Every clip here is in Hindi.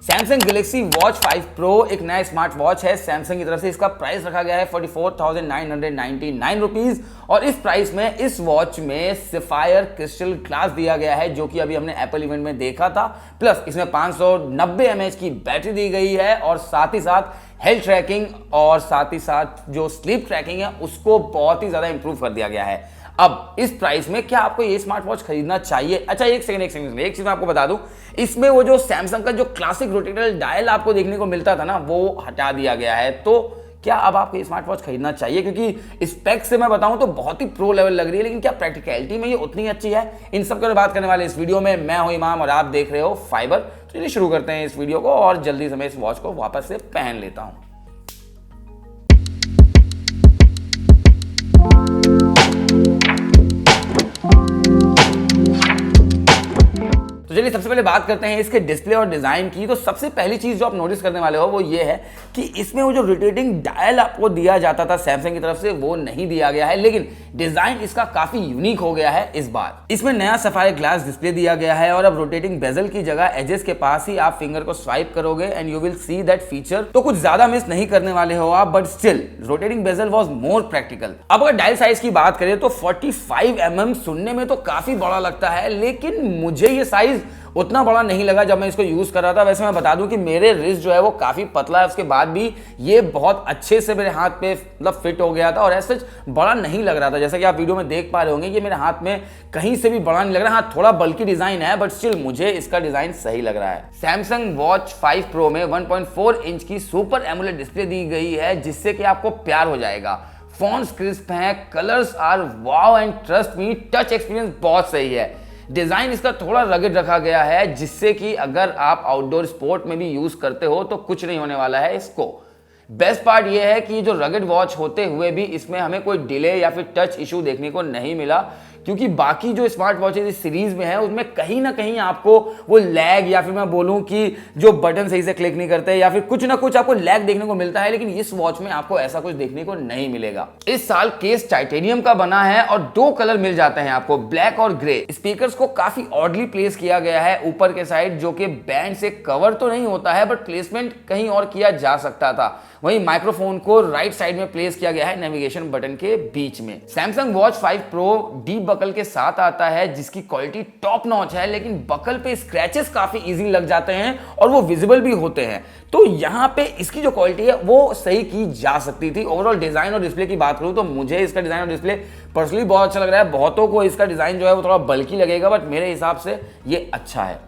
सैमसंग गैलेक्सी वॉच 5 प्रो एक नया स्मार्ट वॉच है। सैमसंग की तरफ से इसका प्राइस रखा गया है 44,999 रुपीज और इस प्राइस में इस वॉच में सफायर क्रिस्टल ग्लास दिया गया है, जो कि अभी हमने एप्पल इवेंट में देखा था। प्लस इसमें 590 mAh की बैटरी दी गई है और साथ ही साथ हेल्थ ट्रैकिंग और साथ ही साथ जो स्लीप ट्रैकिंग है उसको बहुत ही ज्यादा इंप्रूव कर दिया गया है। अब इस प्राइस में क्या आपको ये स्मार्ट वॉच खरीदना चाहिए? अच्छा एक सेकंड एक चीज मैं आपको बता दूं, इसमें वो जो सैमसंग का जो क्लासिक रोटेटेबल डायल आपको देखने को मिलता था ना, वो हटा दिया गया है। तो क्या अब आपको ये स्मार्ट वॉच खरीदना चाहिए? क्योंकि स्पेक से मैं बताऊं तो बहुत ही प्रो लेवल लग रही है, लेकिन क्या प्रैक्टिकलिटी में ये उतनी अच्छी है? इन सब की बात करने वाले इस वीडियो में मैं हूं इमाम और आप देख रहे हो फाइबर। तो चलिए शुरू करते हैं इस वीडियो को और जल्दी से मैं इस वॉच को वापस से पहन लेता हूं। तो चलिए सबसे पहले बात करते हैं इसके डिस्प्ले और डिजाइन की। तो सबसे पहली चीज जो आप नोटिस करने वाले हो वो ये है कि इसमें वो जो रोटेटिंग डायल आपको दिया जाता था सैमसंग की तरफ से वो नहीं दिया गया है, लेकिन डिजाइन इसका काफी यूनिक हो गया है इस बार। इसमें नया सफायर ग्लास डिस्प्ले दिया गया है और अब रोटेटिंग बेजल की जगह एजेस के पास ही आप फिंगर को स्वाइप करोगे and you will see that feature. तो कुछ ज्यादा मिस नहीं करने वाले हो आप, but still rotating bezel was more practical. अब अगर डायल साइज की बात करें तो 45 mm सुनने में तो काफी बड़ा लगता है, लेकिन मुझे ये साइज उतना बड़ा नहीं लगा जब मैं इसको यूज कर रहा था। वैसे मैं बता दूं कि मेरे रिस्ट जो है वो काफी पतला है, उसके बाद भी ये बहुत अच्छे से मेरे हाथ पे मतलब फिट हो गया था और ऐसा बड़ा नहीं लग रहा था। जैसा कि आप वीडियो में देख पा रहे होंगे, ये मेरे हाथ में कहीं से भी बड़ा नहीं लग रहा। हाँ, थोड़ा बल्कि डिजाइन है, बट स्टिल मुझे इसका डिजाइन सही लग रहा है। सैमसंग वॉच 5 प्रो में 1.4 इंच की सुपर एमोलेड डिस्प्ले दी गई है, जिससे कि आपको प्यार हो जाएगा। फॉन्ट्स क्रिस्प हैं, colours are wow and trust me touch experience बहुत सही है। डिजाइन इसका थोड़ा रगड़ रखा गया है, जिससे कि अगर आप आउटडोर स्पोर्ट में भी यूज करते हो तो कुछ नहीं होने वाला है इसको। बेस्ट पार्ट ये है कि जो रगड़ वॉच होते हुए भी इसमें हमें कोई डिले या फिर टच इशू देखने को नहीं मिला, क्योंकि बाकी जो स्मार्ट वॉचेज इस सीरीज में है उसमें कहीं ना कहीं आपको वो लैग या फिर मैं बोलूं कि जो बटन सही से क्लिक नहीं करते या फिर कुछ ना कुछ आपको लैग देखने को मिलता है, लेकिन इस वॉच में आपको ऐसा कुछ देखने को नहीं मिलेगा। इस साल केस टाइटेनियम का बना है और 2 कलर मिल जाते हैं आपको, ब्लैक और ग्रे। स्पीकर्स को काफी ऑडली प्लेस किया गया है ऊपर के साइड, जो कि बैंड से कवर तो नहीं होता है, बट प्लेसमेंट कहीं और किया जा सकता था। वहीं माइक्रोफोन को राइट साइड में प्लेस किया गया है नेविगेशन बटन के बीच में। Samsung watch 5 pro deep buckle के साथ आता है, जिसकी क्वालिटी टॉप नॉच है, लेकिन बकल पे स्क्रैचेस काफी इजी लग जाते हैं और वो विजिबल भी होते हैं। तो यहाँ पे इसकी जो क्वालिटी है वो सही की जा सकती थी। ओवरऑल डिजाइन और डिस्प्ले की बात करूं तो मुझे इसका डिजाइन और डिस्प्ले पर्सनली बहुत अच्छा लग रहा है। बहुतों को इसका डिजाइन जो है वो थोड़ा बल्कि लगेगा, बट मेरे हिसाब से ये अच्छा है।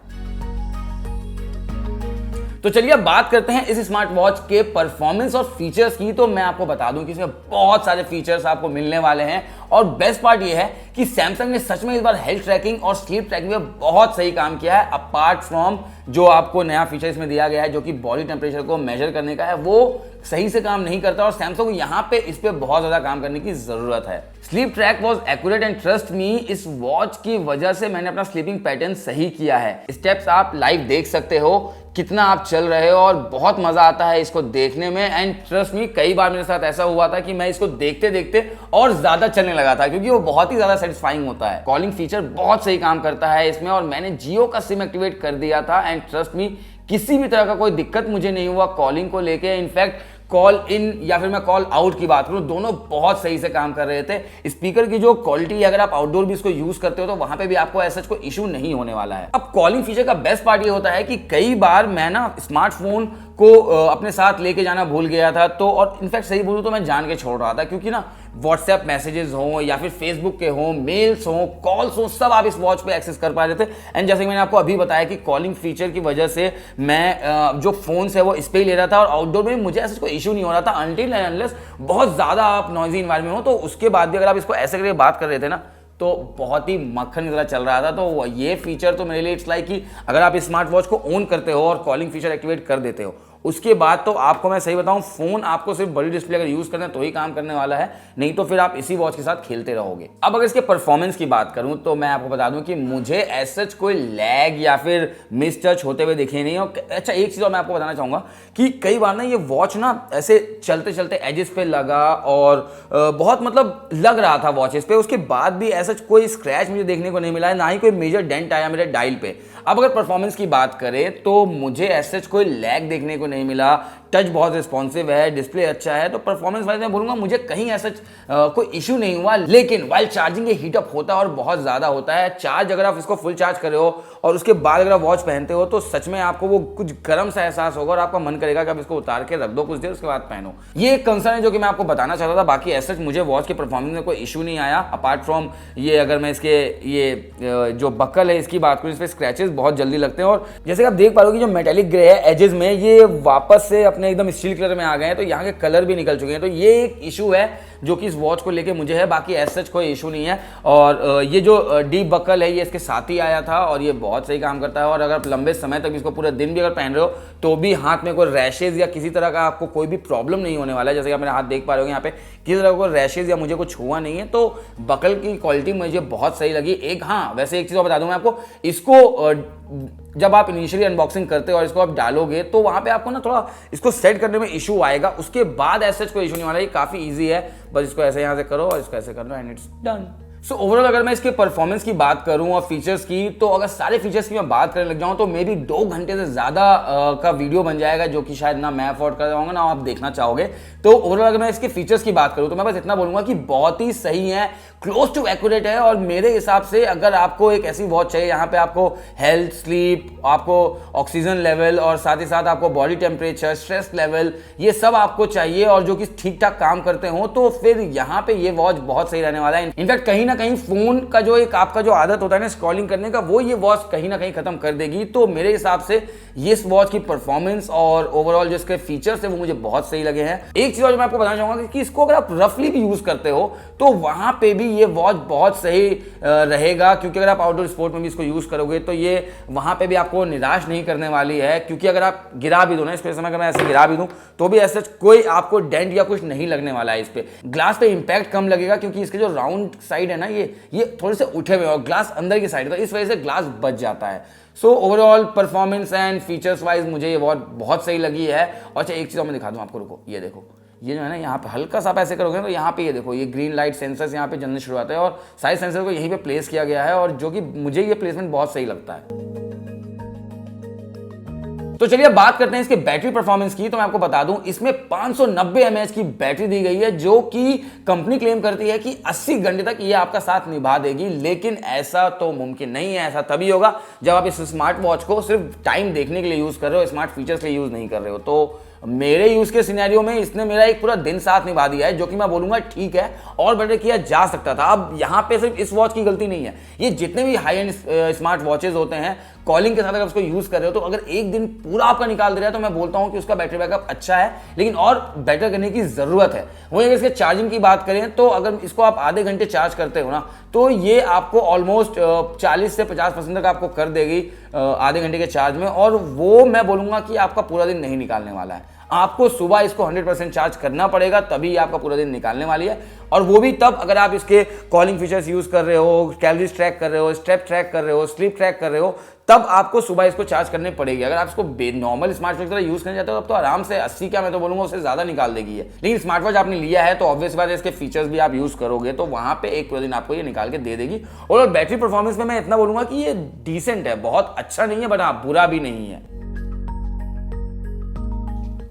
तो चलिए अब बात करते हैं इस स्मार्ट वॉच के परफॉर्मेंस और फीचर्स की। तो मैं आपको बता दूं कि इसमें बहुत सारे फीचर्स आपको मिलने वाले हैं और बेस्ट पार्ट ये है कि सैमसंग ने सच में इस बार हेल्थ ट्रैकिंग और स्लीप ट्रैकिंग में बहुत सही काम किया है। अपार्ट फ्रॉम जो आपको नया फीचर इसमें दिया गया है जो कि बॉडी टेम्परेचर को मेजर करने का है, वो सही से काम नहीं करता और सैमसंग को यहाँ पे इस पे बहुत ज्यादा काम करने की जरूरत है। Sleep track was accurate and trust मी, इस वॉच की वजह से मैंने अपना स्लीपिंग पैटर्न सही किया है। स्टेप्स आप लाइव देख सकते हो, कितना आप चल रहे हो और बहुत मजा आता है इसको देखने में। एंड ट्रस्ट मी, कई बार मेरे साथ ऐसा हुआ था कि मैं इसको देखते देखते और ज्यादा चलने लगा था, क्योंकि वो बहुत ही ज्यादा सेटिस्फाइंग होता है। कॉलिंग फीचर बहुत सही काम करता है इसमें और मैंने जियो का सिम एक्टिवेट कर दिया था एंड ट्रस्ट मी, किसी भी तरह का कोई दिक्कत मुझे नहीं हुआ कॉलिंग को लेके। इनफैक्ट कॉल इन या फिर मैं कॉल आउट की बात करूं, दोनों बहुत सही से काम कर रहे थे। स्पीकर की जो क्वालिटी है, अगर आप आउटडोर भी इसको यूज करते हो तो वहां पे भी आपको ऐसा कोई इशू नहीं होने वाला है। अब कॉलिंग फीचर का बेस्ट पार्ट ये होता है कि कई बार मैं ना स्मार्टफोन को अपने साथ लेके जाना भूल गया था, तो और इनफैक्ट सही बोलूं तो मैं जान के छोड़ रहा था, क्योंकि ना व्हाट्सएप मैसेजेस हो या फिर फेसबुक के हो, मेल्स हो, कॉल्स हो, सब आप इस वॉच पे एक्सेस कर पा रहे थे। एंड जैसे मैंने आपको अभी बताया कि कॉलिंग फीचर की वजह से मैं जो फोन है वो इस पे ही ले रहा था और आउटडोर में मुझे ऐसा कोई इशू नहीं हो रहा था अनटिल एंड अनलेस बहुत ज्यादा आप नॉइजी एनवायरनमेंट हो। तो उसके बाद भी अगर आप इसको ऐसे करके बात कर रहे थे ना, तो बहुत ही मक्खन की तरह चल रहा था। तो ये फीचर तो मेरे लिए इट्स लाइक कि अगर आप स्मार्ट वॉच को ऑन करते हो और कॉलिंग फीचर एक्टिवेट कर देते हो उसके बाद तो आपको मैं सही बताऊं, फोन आपको सिर्फ बड़ी डिस्प्ले अगर यूज करना है तो ही काम करने वाला है, नहीं तो फिर आप इसी वॉच के साथ खेलते रहोगे। अब अगर इसके परफॉर्मेंस की बात करूं तो मैं आपको बता दूं कि मुझे ऐसा कोई लैग या फिर मिस टच होते हुए दिखे नहीं। और अच्छा, एक चीज और मैं आपको बताना चाहूंगा कि कई बार ना ये वॉच ना ऐसे चलते चलते एजेस पे लगा और बहुत मतलब लग रहा था वॉचेस पे, उसके बाद भी ऐसा कोई स्क्रैच मुझे देखने को नहीं मिला है, ना ही कोई मेजर डेंट आया मेरे डायल पे। अब अगर परफॉर्मेंस की बात करें तो मुझे ऐसा कोई लैग देखने को नहीं मिला, टच बहुत रिस्पॉन्सिव है, डिस्प्ले अच्छा है, तो परफॉर्मेंस वाइज मैं बोलूंगा मुझे कहीं ऐसा कोई इशू नहीं हुआ। लेकिन वाइल चार्जिंग ये हीटअप होता है और बहुत ज्यादा होता है। चार्ज अगर आप इसको फुल चार्ज कर रहे हो और उसके बाद अगर आप वॉच पहनते हो तो सच में आपको वो कुछ गर्म सा एहसास होगा और आपका मन करेगा कि आप इसको उतार के रख दो कुछ देर, उसके बाद पहनो। ये एक कंसर्न है जो कि मैं आपको बताना चाहता था। बाकी ऐसा मुझे वॉच के परफॉर्मेंस में कोई इशू नहीं आया, अपार्ट फ्रॉम ये अगर मैं इसके ये जो बकल है इसकी बात करूँ, इस पर स्क्रैचेस बहुत जल्दी लगते हैं। और जैसे आप देख पा रहे हो कि जो मेटेलिक ग्रे है एजेस में, ये वापस से अपने एकदम स्टील कलर में आ गए हैं, तो यहाँ के कलर भी निकल चुके हैं। तो ये एक इशू है जो कि इस वॉच को लेके मुझे है, बाकी एज सच कोई इशू नहीं है। और ये जो डीप बकल है ये इसके साथ ही आया था और ये बहुत सही काम करता है। और अगर आप लंबे समय तक इसको पूरे दिन भी अगर पहन रहे हो तो भी हाथ में कोई रैशेज या किसी तरह का आपको कोई भी प्रॉब्लम नहीं होने वाला है। जैसे कि आप मेरा हाथ देख पा रहे हो यहाँ पे किसी तरह का रैशेज या मुझे कुछ हुआ नहीं है। तो बकल की क्वालिटी मुझे बहुत सही लगी। एक हाँ, वैसे एक चीज़ और बता दूं मैं आपको, इसको जब आप इनिशियली अनबॉक्सिंग करते हो और इसको आप डालोगे तो वहां पे आपको ना थोड़ा इसको सेट करने में इशू आएगा, उसके बाद ऐसा कोई इशू नहीं वाला, ये काफी इजी है। बस इसको ऐसे यहाँ से करो और इसको ऐसे कर लो and it's done. So overall अगर मैं इसके परफॉर्मेंस की बात करूं और फीचर्स की, तो अगर सारे फीचर्स की मैं बात करने लग जाऊं तो मे बी 2 घंटे से ज्यादा का वीडियो बन जाएगा, जो कि शायद ना मैं अफोर्ड कर पाऊंगा ना आप देखना चाहोगे। तो ओवरऑल अगर मैं इसके फीचर्स की बात करूं तो मैं बस इतना बोलूंगा कि बहुत ही सही है, क्लोज टू एक्यूरेट है। और मेरे हिसाब से अगर आपको एक ऐसी वॉच चाहिए यहाँ पे आपको हेल्थ, स्लीप, आपको ऑक्सीजन लेवल और साथ ही साथ आपको बॉडी टेम्परेचर, स्ट्रेस लेवल, ये सब आपको चाहिए और जो कि ठीक ठाक काम करते हो, तो फिर यहाँ पे ये वॉच बहुत सही रहने वाला है। इनफैक्ट कहीं ना कहीं फोन का जो एक आपका जो आदत होता है ना स्क्रॉलिंग करने का, वो ये वॉच कहीं ना कहीं खत्म कर देगी। तो मेरे हिसाब से ये इस वॉच की परफॉर्मेंस और ओवरऑल जो इसके फीचर्स है वो मुझे बहुत सही लगे हैं। एक चीज और मैं आपको बताना चाहूंगा कि इसको अगर आप रफली भी यूज करते हो तो वहां पे भी ये वॉच बहुत सही रहेगा, क्योंकि अगर आप आउटडोर स्पोर्ट में भी इसको यूज करोगे तो ये वहां पे भी आपको निराश नहीं करने वाली है। क्योंकि अगर आप गिरा भी दो ना इसको, समय अगर मैं ऐसे गिरा भी दूं तो भी ऐसा कोई आपको डेंट या कुछ नहीं लगने वाला है। इस पे ग्लास पे इंपैक्ट कम लगेगा क्योंकि इसके जो राउंड साइड है ना ये थोड़े से उठे हुए और ग्लास अंदर की साइड है, तो इस वजह से ग्लास बच जाता है। So overall performance and features wise मुझे ये वॉच बहुत सही लगी है। और अच्छा, एक चीज़ और मैं दिखा दूं आपको, रुको, ये देखो, ये जो है ना यहाँ पे हल्का सा आप ऐसे करोगे तो यहाँ पे ये देखो ये ग्रीन लाइट सेंसर्स यहाँ पे जलने शुरू होते हैं और सारे सेंसर को यहीं पे प्लेस किया गया है, और जो कि मुझे ये प्लेसमेंट बहुत सही लगता है। तो चलिए अब बात करते हैं इसके बैटरी परफॉर्मेंस की। तो मैं आपको बता दूं इसमें 590 mAh की बैटरी दी गई है, जो कि कंपनी क्लेम करती है कि 80 घंटे तक ये आपका साथ निभा देगी। लेकिन ऐसा तो मुमकिन नहीं है। ऐसा तभी होगा जब आप इस स्मार्ट वॉच को सिर्फ टाइम देखने के लिए यूज कर रहे हो, स्मार्ट फीचर्स के लिए यूज नहीं कर रहे हो। तो मेरे यूज के सिनेरियो में इसने मेरा एक पूरा दिन साथ निभा दिया है, जो कि मैं बोलूंगा ठीक है, और बेटर किया जा सकता था। अब यहाँ पे सिर्फ इस वॉच की गलती नहीं है, ये जितने भी हाई एंड स्मार्ट वॉचेज होते हैं, कॉलिंग के साथ अगर उसको यूज कर रहे हो तो अगर एक दिन पूरा आपका निकाल दे रहा है तो मैं बोलता हूं कि उसका बैटरी बैकअप अच्छा है, लेकिन और बेटर करने की जरूरत है। वहीं अगर इसके चार्जिंग की बात करें तो अगर इसको आप आधे घंटे चार्ज करते हो ना तो ये आपको ऑलमोस्ट 40 से 50% तक आपको कर देगी आधे घंटे के चार्ज में, और वो मैं बोलूंगा कि आपका पूरा दिन नहीं निकालने वाला है। आपको सुबह इसको 100% चार्ज करना पड़ेगा, तभी आपका पूरा दिन निकालने वाली है। और वो भी तब अगर आप इसके कॉलिंग फीचर्स यूज कर रहे हो, कैलोरीज ट्रैक कर रहे हो, स्टेप ट्रैक कर रहे हो, स्लीप ट्रैक कर रहे हो, तब आपको सुबह इसको चार्ज करनी पड़ेगी। अगर आप इसको नॉर्मल स्मार्टवॉच की तरह यूज करना चाहते हो तब तो आराम से 80 क्या मैं तो बोलूंगा उससे ज्यादा निकाल देगी है। लेकिन स्मार्टवॉच आपने लिया है तो ऑब्वियस बात है इसके फीचर्स भी आप यूज करोगे तो वहां पे एक पूरा दिन आपको ये निकाल के दे देगी। और बैटरी परफॉर्मेंस में मैं इतना बोलूंगा कि ये डिसेंट है, बहुत अच्छा नहीं है बट हाँ बुरा भी नहीं है।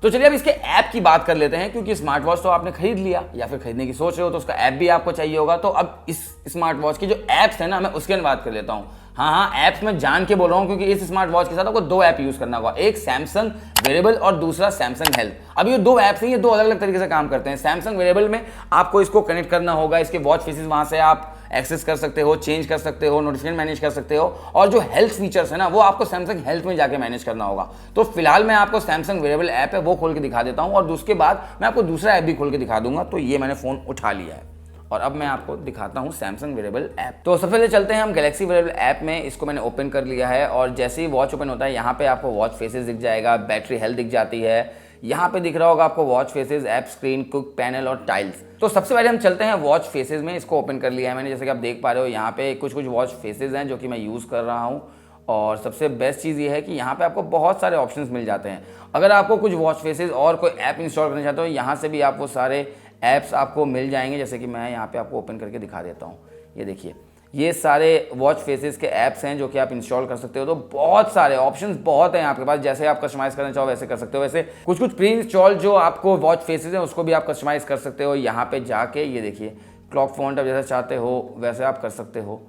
तो चलिए अब इसके ऐप की बात कर लेते हैं, क्योंकि स्मार्ट वॉच तो आपने खरीद लिया या फिर खरीदने की सोच रहे हो तो उसका ऐप भी आपको चाहिए होगा। तो अब इस स्मार्ट वॉच की जो ऐप्स है ना मैं उसके बात कर लेता हूं। हाँ, ऐप्स में जान के बोल रहा हूं क्योंकि इस स्मार्ट वॉच के साथ आपको 2 ऐप यूज करना होगा, एक सैमसंग वेरेबल और दूसरा सैमसंग हेल्थ। अब ये 2 ऐप्स हैं, ये 2 अलग अलग तरीके से काम करते हैं। सैमसंग वेरेबल में आपको इसको कनेक्ट करना होगा, इसके वॉच फेसेस वहां से आप एक्सेस कर सकते हो, चेंज कर सकते हो, नोटिफिकेशन मैनेज कर सकते हो, और जो हेल्थ फीचर्स है ना वो आपको सैमसंग हेल्थ में जाके मैनेज करना होगा। तो फिलहाल मैं आपको सैमसंग वेरेबल ऐप है वो खोल के दिखा देता हूं और उसके बाद मैं आपको दूसरा ऐप भी खोल के दिखा दूंगा। तो ये मैंने फोन उठा लिया है। और अब मैं आपको दिखाता हूँ सैमसंग वेरेबल ऐप। तो सबसे पहले चलते हैं हम गैलेक्सी वेरेबल ऐप में। इसको मैंने ओपन कर लिया है और जैसे ही वॉच ओपन होता है यहाँ पे आपको वॉच फेसेस दिख जाएगा, बैटरी हेल्थ दिख जाती है, यहाँ पे दिख रहा होगा आपको watch faces, app screen, cook panel और टाइल्स। तो सबसे पहले हम चलते हैं वॉच फेसेस में। इसको ओपन कर लिया है मैंने, जैसे कि आप देख पा रहे हो यहाँ पे कुछ वॉच फेसेस हैं जो कि मैं यूज़ कर रहा हूँ। और सबसे बेस्ट चीज़ ये है कि यहाँ पे आपको बहुत सारे ऑप्शंस मिल जाते हैं। अगर आपको कुछ वॉच फेसेस और कोई ऐप इंस्टॉल करना चाहते हो, यहाँ से भी आप वो सारे ऐप्स आपको मिल जाएंगे। जैसे कि मैं यहाँ पे आपको ओपन करके दिखा देता हूँ। ये देखिए, ये सारे वॉच फेसेस के ऐप्स हैं जो कि आप इंस्टॉल कर सकते हो। तो बहुत सारे ऑप्शंस बहुत हैं आपके पास, जैसे आप कस्टमाइज़ करना चाहो वैसे कर सकते हो। वैसे कुछ प्री इंस्टॉल जो आपको वॉच फेसेस हैं उसको भी आप कस्टमाइज़ कर सकते हो। यहाँ पे जाके ये देखिए, क्लॉक फॉन्ट आप जैसा चाहते हो वैसे आप कर सकते हो।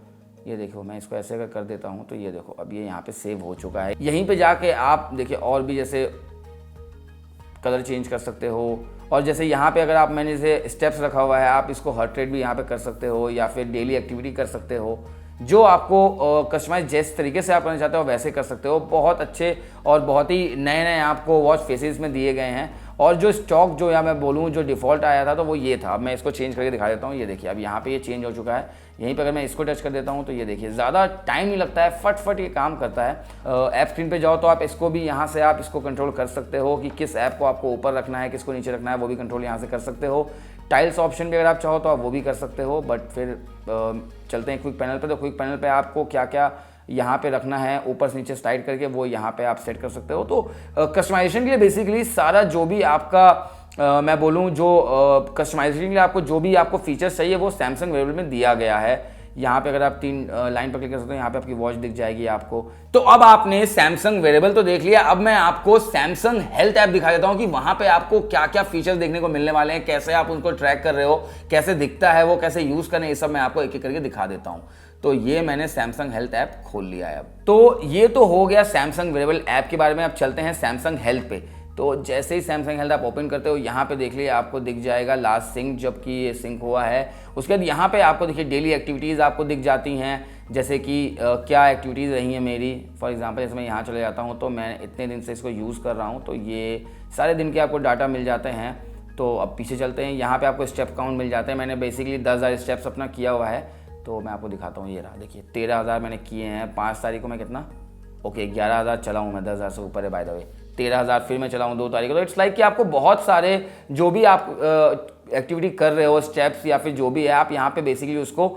ये देखो, मैं इसको ऐसे कर देता हूँ तो ये देखो अब ये यहाँ पे सेव हो चुका है। यहीं पे जाके आप देखिए और भी जैसे कलर चेंज कर सकते हो। और जैसे यहाँ पे अगर आप, मैंने जैसे स्टेप्स रखा हुआ है, आप इसको हार्ट रेट भी यहाँ पे कर सकते हो या फिर डेली एक्टिविटी कर सकते हो। जो आपको कस्टमाइज जिस तरीके से आप करना चाहते हो वैसे कर सकते हो। बहुत अच्छे और बहुत ही नए नए आपको वॉच फेसेस में दिए गए हैं। और जो स्टॉक जो या मैं बोलूँ जो डिफ़ॉल्ट आया था तो वो ये था। अब मैं इसको चेंज करके दिखा देता हूँ। ये देखिए अब यहाँ पे ये चेंज हो चुका है। यहीं पर अगर मैं इसको टच कर देता हूँ तो ये देखिए ज़्यादा टाइम नहीं लगता है, फट ये काम करता है। ऐप स्क्रीन पे जाओ तो आप इसको भी यहाँ से आप इसको कंट्रोल कर सकते हो कि किस ऐप को आपको ऊपर रखना है, किसको नीचे रखना है, वो भी कंट्रोल यहाँ से कर सकते हो। टाइल्स ऑप्शन भी अगर आप चाहो तो आप वो भी कर सकते हो। बट फिर चलते हैं क्विक पैनल पे। तो क्विक पैनल पे आपको क्या क्या यहाँ पे रखना है, ऊपर से नीचे स्लाइड करके वो यहाँ पे आप सेट कर सकते हो। तो कस्टमाइजेशन के लिए बेसिकली सारा जो भी आपका मैं बोलूँ जो कस्टमाइजेशन के लिए आपको जो भी आपको फीचर्स चाहिए वो सैमसंग वेरेबल में दिया गया है। यहाँ पे अगर आप 3 लाइन पर क्लिक कर सकते हो, यहाँ पे आपकी वॉच दिख जाएगी आपको। तो अब आपने सैमसंग वेरेबल तो देख लिया, अब मैं आपको सैमसंग हेल्थ ऐप दिखा देता हूँ कि वहाँ पे आपको क्या क्या फीचर्स देखने को मिलने वाले हैं, कैसे आप उनको ट्रैक कर रहे हो, कैसे दिखता है वो, कैसे यूज़ करना है, ये सब मैं आपको एक एक करके दिखा देता हूँ। तो ये मैंने सैमसंग हेल्थ ऐप खोल लिया है अब। तो ये तो हो गया सैमसंग वेरेबल ऐप के बारे में। अब चलते हैं सैमसंग हेल्थ पे। तो जैसे ही सैमसंग हेल्थ आप ओपन करते हो यहाँ पे देख लिए आपको दिख जाएगा लास्ट सिंक, जबकि ये सिंक हुआ है। उसके बाद यहाँ पे आपको देखिए डेली एक्टिविटीज़ आपको दिख जाती हैं, जैसे कि क्या एक्टिविटीज़ रही हैं मेरी। फॉर एग्जांपल जैसे मैं यहाँ चले जाता हूँ तो मैं इतने दिन से इसको यूज़ कर रहा हूँ, तो ये सारे दिन के आपको डाटा मिल जाते हैं। तो अब पीछे चलते हैं, यहाँ पर आपको स्टेप काउंट मिल जाते हैं। मैंने बेसिकली 10,000 स्टेप्स अपना किया हुआ है, तो मैं आपको दिखाता हूँ। ये रहा देखिए 13,000 मैंने किए हैं। 5 तारीख को मैं कितना, ओके 11,000 चला हूँ मैं, 10,000 से ऊपर है बाय द वे। 13,000 फिर मैं चलाऊँ 2 तारीख को। तो इट्स लाइक कि आपको बहुत सारे जो भी आप एक्टिविटी कर रहे हो, स्टेप्स या फिर जो भी है, आप यहाँ पे बेसिकली उसको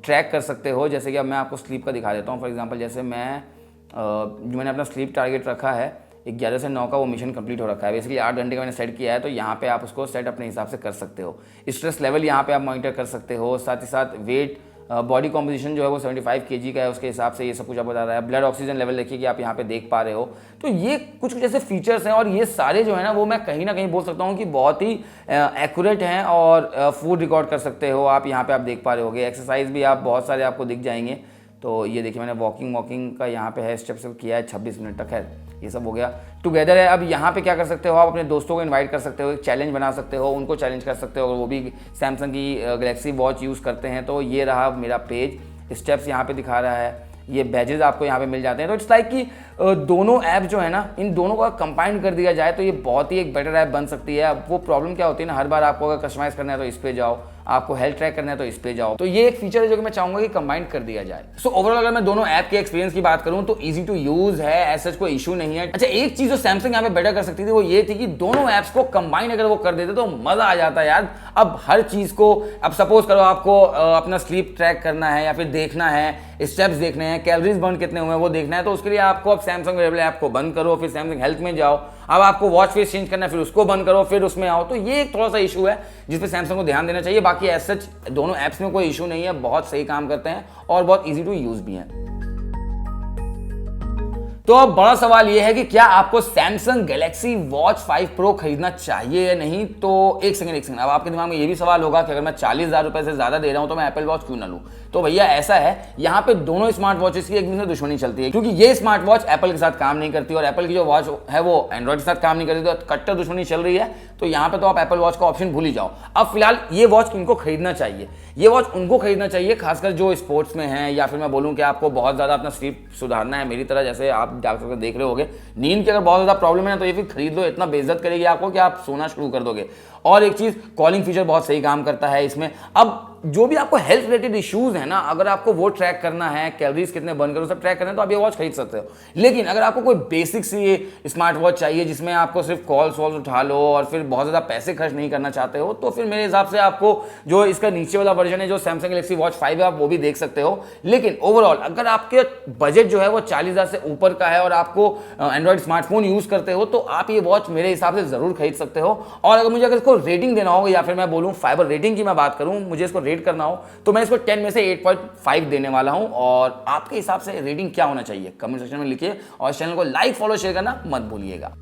ट्रैक कर सकते हो। जैसे कि अब मैं आपको स्लीप का दिखा देता हूँ। फॉर एग्जांपल जैसे मैंने अपना स्लीप टारगेट रखा है 11 से 9 का, वो मिशन कंप्लीट हो रखा है। बेसिकली 8 घंटे का मैंने सेट किया है, तो यहाँ पे आप उसको सेट अपने हिसाब से कर सकते हो। स्ट्रेस लेवल यहाँ पे आप मॉनिटर कर सकते हो। साथ ही साथ वेट, बॉडी कॉम्पोजिशन जो है वो 75 kg का है, उसके हिसाब से ये सब कुछ आप बता रहा है। ब्लड ऑक्सीजन लेवल देखिए कि आप यहाँ पे देख पा रहे हो। तो ये कुछ ऐसे फीचर्स हैं और ये सारे जो है ना वो मैं कहीं ना कहीं बोल सकता हूँ कि बहुत ही एक्यूरेट हैं। और फूड रिकॉर्ड कर सकते हो आप, यहाँ पे आप देख पा रहे होगे। एक्सरसाइज भी आप बहुत सारे आपको दिख जाएंगे। तो ये देखिए मैंने वॉकिंग का यहाँ पे है स्टेप्स किया है 26 मिनट तक है, ये सब हो गया। टुगेदर है। अब यहाँ पे क्या कर सकते हो आप, अपने दोस्तों को इनवाइट कर सकते हो, एक चैलेंज बना सकते हो, उनको चैलेंज कर सकते हो अगर वो भी सैमसंग की गैलेक्सी वॉच यूज़ करते हैं। तो ये रहा मेरा पेज, स्टेप्स यहाँ पे दिखा रहा है, ये बैजेस आपको यहाँ पे मिल जाते हैं। तो इट्स लाइक कि दोनों ऐप जो है ना, इन दोनों का कंबाइन कर दिया जाए तो ये बहुत ही एक बेटर ऐप बन सकती है। अब वो प्रॉब्लम क्या होती है ना, हर बार आपको अगर कस्टमाइज़ करना है तो इस पे जाओ, आपको हेल्थ ट्रैक करना है तो इस पे जाओ। तो ये एक फीचर है जो कि मैं चाहूंगा कि कंबाइन कर दिया जाए। सो ओवरऑल अगर मैं दोनों ऐप के एक्सपीरियंस की बात करूं तो इजी टू यूज है, ऐसा कोई इशू नहीं है। अच्छा, एक चीज जो सैमसंग यहाँ पे बेटर कर सकती थी वो ये थी कि दोनों ऐप्स को कंबाइन अगर वो कर देते तो मजा आ जाता यार। अब हर चीज को, अब सपोज करो आपको अपना स्लीप ट्रैक करना है या फिर देखना है, स्टेप्स देखने हैं, कैलोरीज बर्न कितने हुए हैं वो देखना है, तो उसके लिए आपको अब सैमसंग वेरेबल ऐप को बंद करो, फिर सैमसंग हेल्थ में जाओ। अब आपको वॉच फेस चेंज करना है, फिर उसको बंद करो, फिर उसमें आओ। तो ये एक थोड़ा सा इशू है जिस पे सैमसंग को ध्यान देना चाहिए। बाकी एज सच दोनों ऐप्स में कोई इशू नहीं है, बहुत सही काम करते हैं और बहुत इजी टू यूज भी हैं। तो अब बड़ा सवाल यह है कि क्या आपको सैमसंग गैलेक्सी वॉच 5 प्रो खरीदना चाहिए या नहीं। तो एक सेकंड, अब आपके दिमाग में यह भी सवाल होगा कि अगर मैं 40,000 रुपए से ज्यादा दे रहा हूं तो मैं एप्पल वॉच क्यों ना लूं। तो भैया ऐसा है, यहाँ पे दोनों स्मार्ट वॉचेस की एक दूसरे से दुश्मनी चलती है, क्योंकि ये स्मार्ट वॉच एप्पल के साथ काम नहीं करती और एप्पल की जो वॉच है वो एंड्रॉइड के साथ काम नहीं करती। तो कट्टर दुश्मनी चल रही है, तो यहाँ पे तो आप एप्पल वॉच का ऑप्शन भूल ही जाओ। अब फिलहाल ये वॉच किनको खरीदना चाहिए, ये वॉच उनको खरीदना चाहिए खासकर जो स्पोर्ट्स में है, या फिर मैं बोलूँ कि आपको बहुत ज्यादा अपना स्लीप सुधारना है, मेरी तरह जैसे आप डॉक्टर को देख रहे होगे, नींद की अगर बहुत ज़्यादा प्रॉब्लम है ना तो ये फिर खरीद लो, इतना बेइज्जत करेगी आपको कि आप सोना शुरू कर दोगे। और एक चीज़, कॉलिंग फीचर बहुत सही काम करता है इसमें। अब जो भी आपको हेल्थ रिलेटेड इश्यूज है ना, अगर आपको वो ट्रैक करना है, कैलोरीज कितने बर्न करो सब ट्रैक करना है, तो आप ये वॉच खरीद सकते हो। लेकिन अगर आपको कोई बेसिक सी स्मार्ट वॉच चाहिए जिसमें आपको सिर्फ कॉल्स वॉल्स उठा लो और फिर बहुत ज़्यादा पैसे खर्च नहीं करना चाहते हो, तो फिर मेरे हिसाब से आपको जो इसका नीचे वाला वर्जन है, जो सैमसंग गैलेक्सी वॉच 5 है, आप वो भी देख सकते हो। लेकिन ओवरऑल अगर आपके बजट जो है वो 40,000 से ऊपर का है और आपको एंड्रॉइड स्मार्टफोन यूज करते हो, तो आप ये वॉच मेरे हिसाब से जरूर खरीद सकते हो। और अगर मुझे इसको रेटिंग देना हो, या फिर मैं बोलूँ फाइबर रेटिंग की मैं बात करूँ, मुझे इसको रेट करना हो, तो मैं इसको 10 में से 8.5 देने वाला हूं। और आपके हिसाब से रेटिंग क्या होना चाहिए कमेंट सेक्शन में लिखिए, और चैनल को लाइक फॉलो शेयर करना मत भूलिएगा।